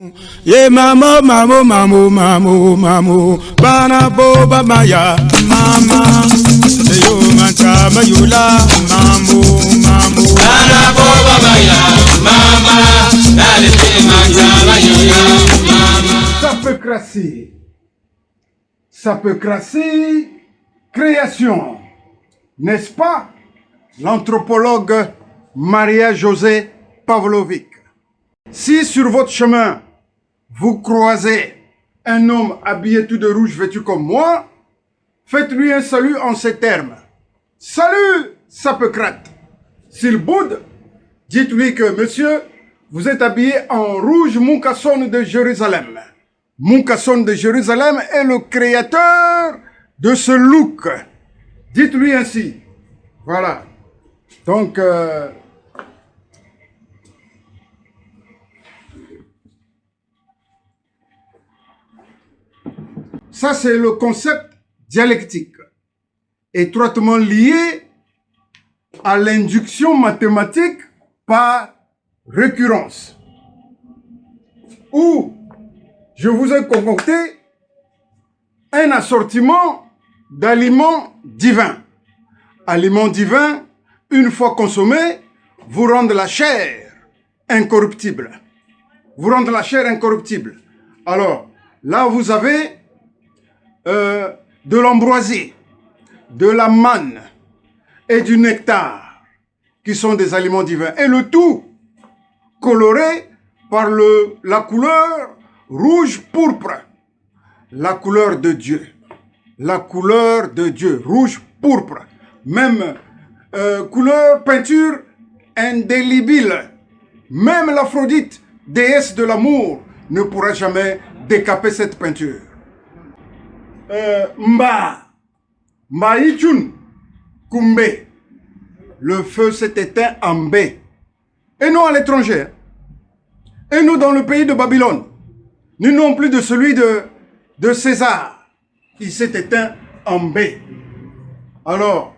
Ye mamo mamo mamo mamo mamo bana boba maya mama yo mancha mayula mamo mamo bana boba maya mama dale mancha mayula mama. Ça peut crasser création, n'est-ce pas? L'anthropologue Maria-Josée Pavlovic. Si sur votre chemin vous croisez un homme habillé tout de rouge vêtu comme moi, faites-lui un salut en ces termes. Salut, Sapecrate. S'il boude, dites-lui que, monsieur, vous êtes habillé en rouge Munkasson de Jérusalem. Munkasson de Jérusalem est le créateur de ce look. Dites-lui ainsi. Voilà. Donc, ça, c'est le concept dialectique, étroitement lié à l'induction mathématique par récurrence, où je vous ai concocté un assortiment d'aliments divins. Aliments divins, une fois consommés, vous rendent la chair incorruptible. Vous rendent la chair incorruptible. Alors, là, vous avez de l'ambroisie, de la manne et du nectar, qui sont des aliments divins. Et le tout coloré par la couleur rouge-pourpre, la couleur de Dieu. La couleur de Dieu, rouge-pourpre. Même couleur, peinture indélébile. Même l'Aphrodite, déesse de l'amour, ne pourra jamais décaper cette peinture. Mba Ichun, Kumbe. Le feu s'est éteint en B. Et nous à l'étranger. Et nous dans le pays de Babylone. Nous non plus de celui de César. Il s'est éteint en B. Alors,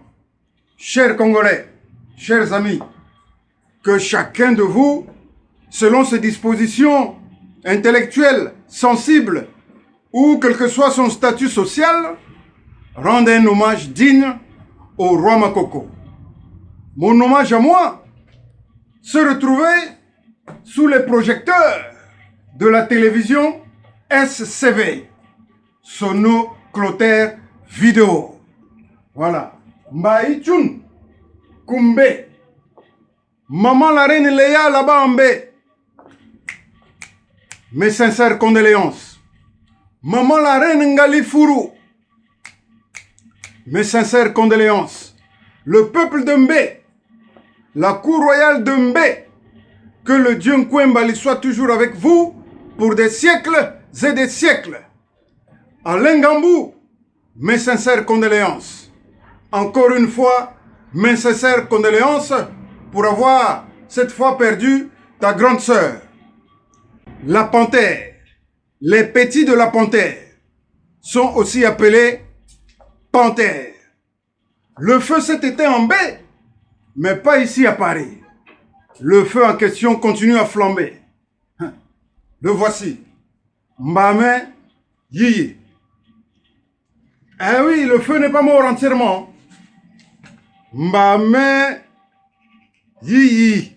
chers Congolais, chers amis, que chacun de vous, selon ses dispositions intellectuelles, sensibles, ou quel que soit son statut social, rende un hommage digne au roi Makoko. Mon hommage à moi se retrouvait sous les projecteurs de la télévision SCV, Sono Clotaire Vidéo. Voilà. Mbaïtchoun, Kumbe, Maman la reine Léa là-bas en B. Mes sincères condoléances. Maman la reine Ngali Fourou. Mes sincères condoléances. Le peuple de Mbé, la cour royale de Mbé, que le Dieu Nkwembali soit toujours avec vous pour des siècles et des siècles. À Lengambou, mes sincères condoléances. Encore une fois, mes sincères condoléances pour avoir cette fois perdu ta grande sœur. La panthère. Les petits de la panthère sont aussi appelés panthères. Le feu s'est éteint en B, mais pas ici à Paris. Le feu en question continue à flamber. Le voici. Mbame Yiyi. Eh oui, le feu n'est pas mort entièrement. Mbame Yiyi.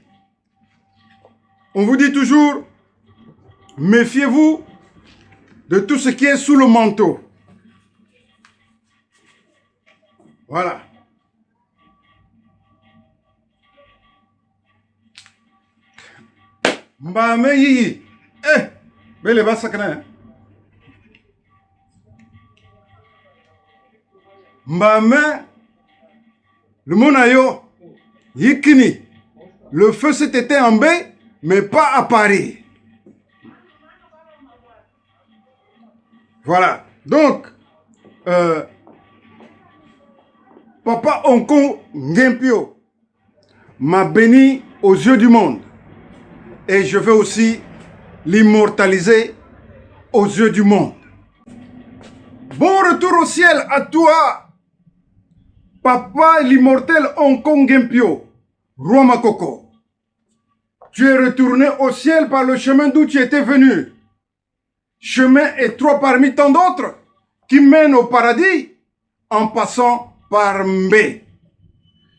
On vous dit toujours, méfiez-vous de tout ce qui est sous le manteau. Voilà. Mbame Yiyi. Bele basakana. Mbame le monayo Yikini. Le feu s'est éteint en B, mais pas à Paris. Voilà. Donc, Papa Onko Ngempio m'a béni aux yeux du monde. Et je vais aussi l'immortaliser aux yeux du monde. Bon retour au ciel à toi, Papa l'immortel Onko Ngempio, Roi Makoko. Tu es retourné au ciel par le chemin d'où tu étais venu. chemin étroit parmi tant d'autres qui mènent au paradis en passant par Mbé.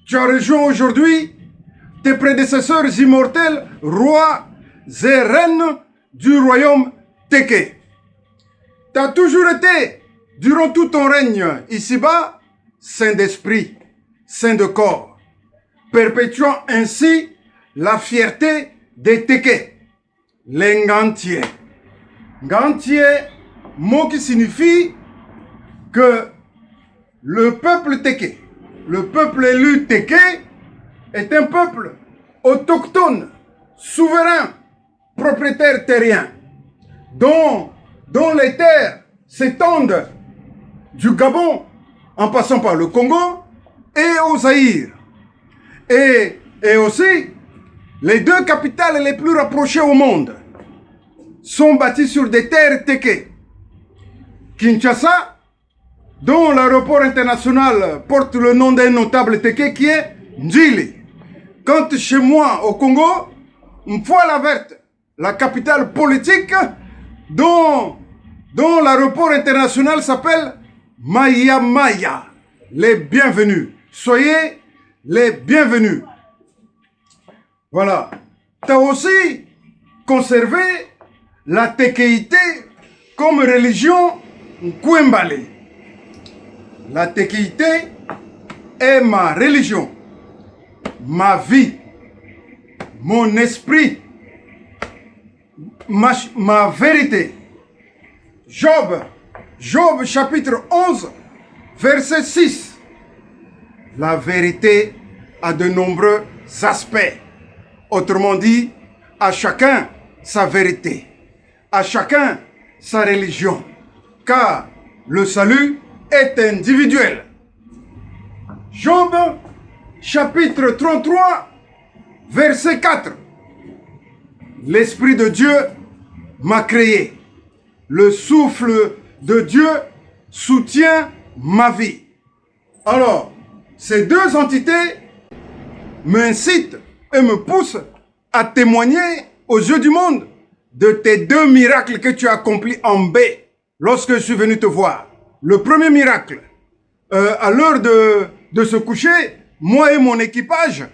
Tu as rejoint aujourd'hui tes prédécesseurs immortels, rois et reines du royaume Teke. Tu as toujours été, durant tout ton règne ici-bas, saint d'esprit, saint de corps, perpétuant ainsi la fierté des Teke, les Ngantier. Ngantier, mot qui signifie que le peuple Teke, le peuple élu Teke, est un peuple autochtone, souverain, propriétaire terrien, dont les terres s'étendent du Gabon en passant par le Congo et au Zaïre. Et aussi, les deux capitales les plus rapprochées au monde sont bâties sur des terres Teke. Kinshasa, dont l'aéroport international porte le nom d'un notable Teke qui est Ndjili. Quant chez moi au Congo, Mfwala Verte, la capitale politique dont l'aéroport international s'appelle Maya Maya. Les bienvenus. Soyez les bienvenus. Voilà. Tu as aussi conservé la tékéité comme religion Kwembale. La tékéité est ma religion, ma vie, mon esprit, ma vérité. Job chapitre 11, verset 6. La vérité a de nombreux aspects. Autrement dit, à chacun sa vérité, à chacun sa religion, car le salut est individuel. Job chapitre 33, verset 4. L'Esprit de Dieu m'a créé. Le souffle de Dieu soutient ma vie. Alors, ces deux entités m'incitent et me poussent à témoigner aux yeux du monde de tes deux miracles que tu as accomplis en B lorsque je suis venu te voir. Le premier miracle, à l'heure de se coucher, moi et mon équipage,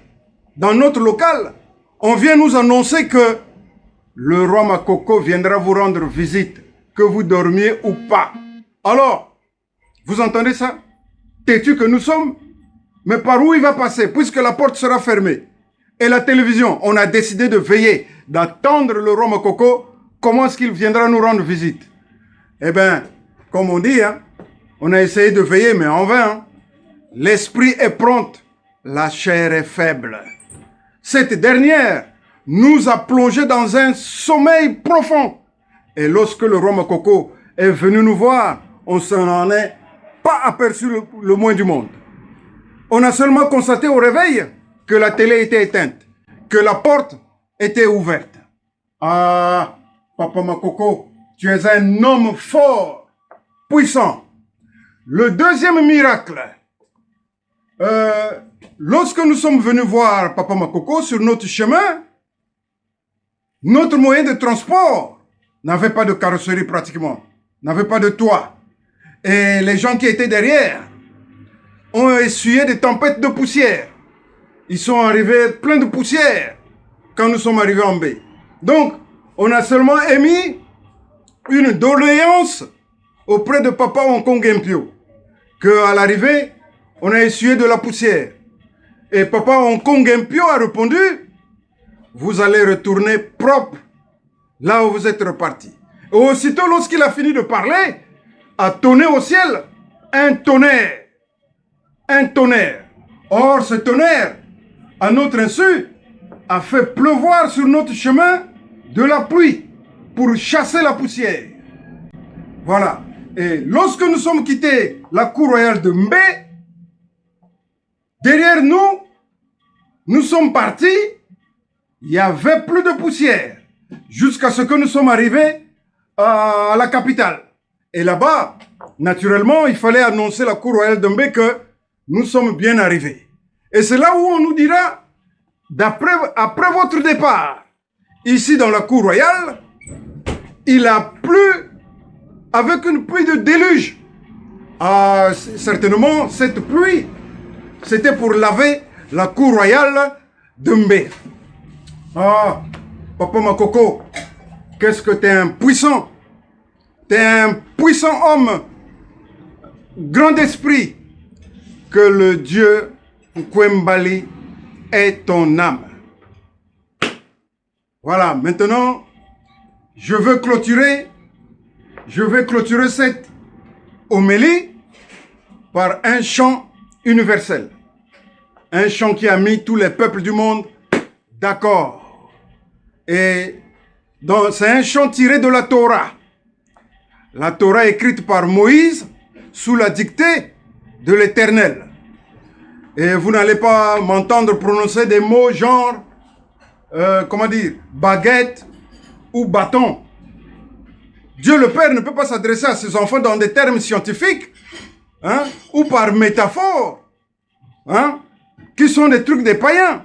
dans notre local, on vient nous annoncer que le roi Makoko viendra vous rendre visite, que vous dormiez ou pas. Alors, vous entendez ça? Têtu que nous sommes, mais par où il va passer, puisque la porte sera fermée? Et la télévision, on a décidé de veiller, d'attendre le roi Makoko, comment est-ce qu'il viendra nous rendre visite? Eh bien, comme on dit, hein, on a essayé de veiller, mais en vain. Hein. L'esprit est prompt, la chair est faible. Cette dernière nous a plongé dans un sommeil profond. Et lorsque le roi Makoko est venu nous voir, on s'en est pas aperçu le moins du monde. On a seulement constaté au réveil que la télé était éteinte, que la porte était ouverte. Ah, Papa Makoko, tu es un homme fort, puissant. Le deuxième miracle, lorsque nous sommes venus voir Papa Makoko sur notre chemin, notre moyen de transport n'avait pas de carrosserie pratiquement, n'avait pas de toit. Et les gens qui étaient derrière ont essuyé des tempêtes de poussière. Ils sont arrivés pleins de poussière quand nous sommes arrivés en baie. Donc, on a seulement émis une doléance auprès de Papa Hongkong Empio, qu'à l'arrivée, on a essuyé de la poussière. Et Papa Hongkong Empio a répondu, vous allez retourner propre là où vous êtes repartis. Et aussitôt, lorsqu'il a fini de parler, a tonné au ciel un tonnerre. Un tonnerre. Or, ce tonnerre, à notre insu, a fait pleuvoir sur notre chemin de la pluie pour chasser la poussière. Voilà. Et lorsque nous sommes quittés la cour royale de Mbé, derrière nous, nous sommes partis, il n'y avait plus de poussière, jusqu'à ce que nous sommes arrivés à la capitale. Et là-bas, naturellement, il fallait annoncer à la cour royale de Mbé que nous sommes bien arrivés. Et c'est là où on nous dira, après votre départ, ici dans la cour royale, il a plu avec une pluie de déluge. Ah, certainement, cette pluie, c'était pour laver la cour royale de Mbé. Ah, Papa Makoko, qu'est-ce que t'es un puissant. T'es un puissant homme, grand esprit. Que le Dieu Nkwembali est ton âme. Voilà, maintenant, je vais clôturer cette homélie par un chant universel. Un chant qui a mis tous les peuples du monde d'accord. Et c'est un chant tiré de la Torah. La Torah écrite par Moïse sous la dictée de l'Éternel. Et vous n'allez pas m'entendre prononcer des mots genre, baguette ou bâton. Dieu le Père ne peut pas s'adresser à ses enfants dans des termes scientifiques, hein, ou par métaphore, hein, qui sont des trucs des païens.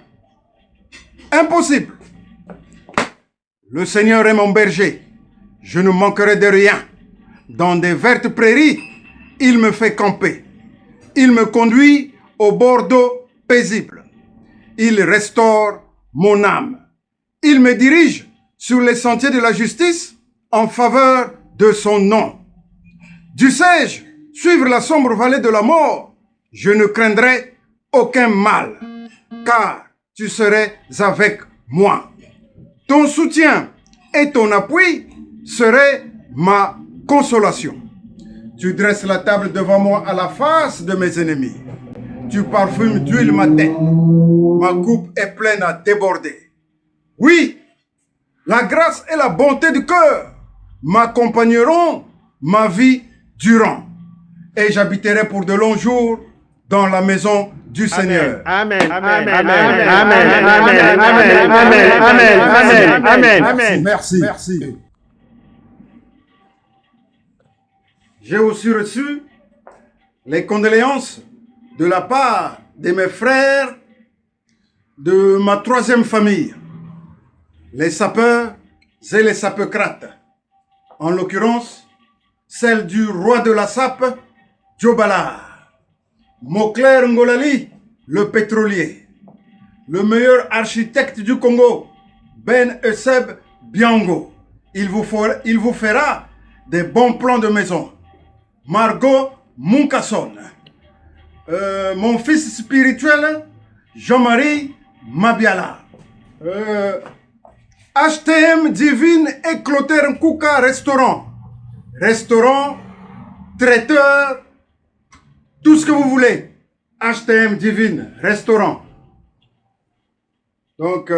Impossible. Le Seigneur est mon berger. Je ne manquerai de rien. Dans des vertes prairies, il me fait camper. Il me conduit au bord d'eau paisible. Il restaure mon âme. Il me dirige sur les sentiers de la justice en faveur de son nom. Dussé-je suivre la sombre vallée de la mort, je ne craindrai aucun mal, car tu serais avec moi. Ton soutien et ton appui seraient ma consolation. Tu dresses la table devant moi à la face de mes ennemis. Tu parfumes d'huile ma tête. Ma coupe est pleine à déborder. Oui, la grâce et la bonté du cœur m'accompagneront ma vie durant. Et j'habiterai pour de longs jours dans la maison du Seigneur. Amen. Amen. Amen. Amen. Amen. Amen. Amen. Amen. Amen. Merci. J'ai aussi reçu les condoléances de la part de mes frères de ma troisième famille, les sapeurs et les sapecrates. En l'occurrence, celle du roi de la sape, Djobala, Mokler Ngolali, le pétrolier, le meilleur architecte du Congo, Ben Esseb Biango. Il vous fera des bons plans de maison. Margot Munkasson, mon fils spirituel, Jean-Marie Mabiala, HTM Divine et Clotaire Nkouka Restaurant, traiteur, tout ce que vous voulez. HTM Divine, restaurant. Donc,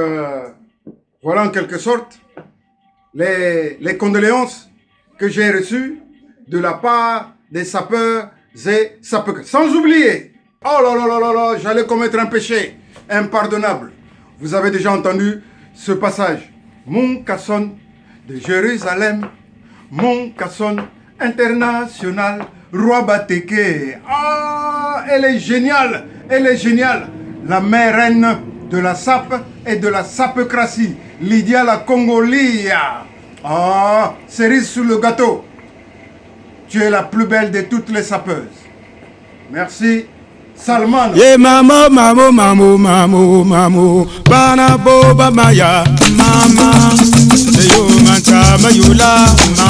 voilà en quelque sorte les condoléances que j'ai reçues de la part des sapeurs et sapeurs. Sans oublier, oh là, j'allais commettre un péché impardonnable. Vous avez déjà entendu ce passage. Mon Kasson de Jérusalem, mon Kasson international, roi Bateke. Ah, elle est géniale. La mère reine de la sape et de la sapecratie, Lydia la Congolia. Ah, cerise sur le gâteau. Tu es la plus belle de toutes les sapeuses. Merci. Salman. Ye mamo, bana boba maya, mama. Yo mancha mayula, mama.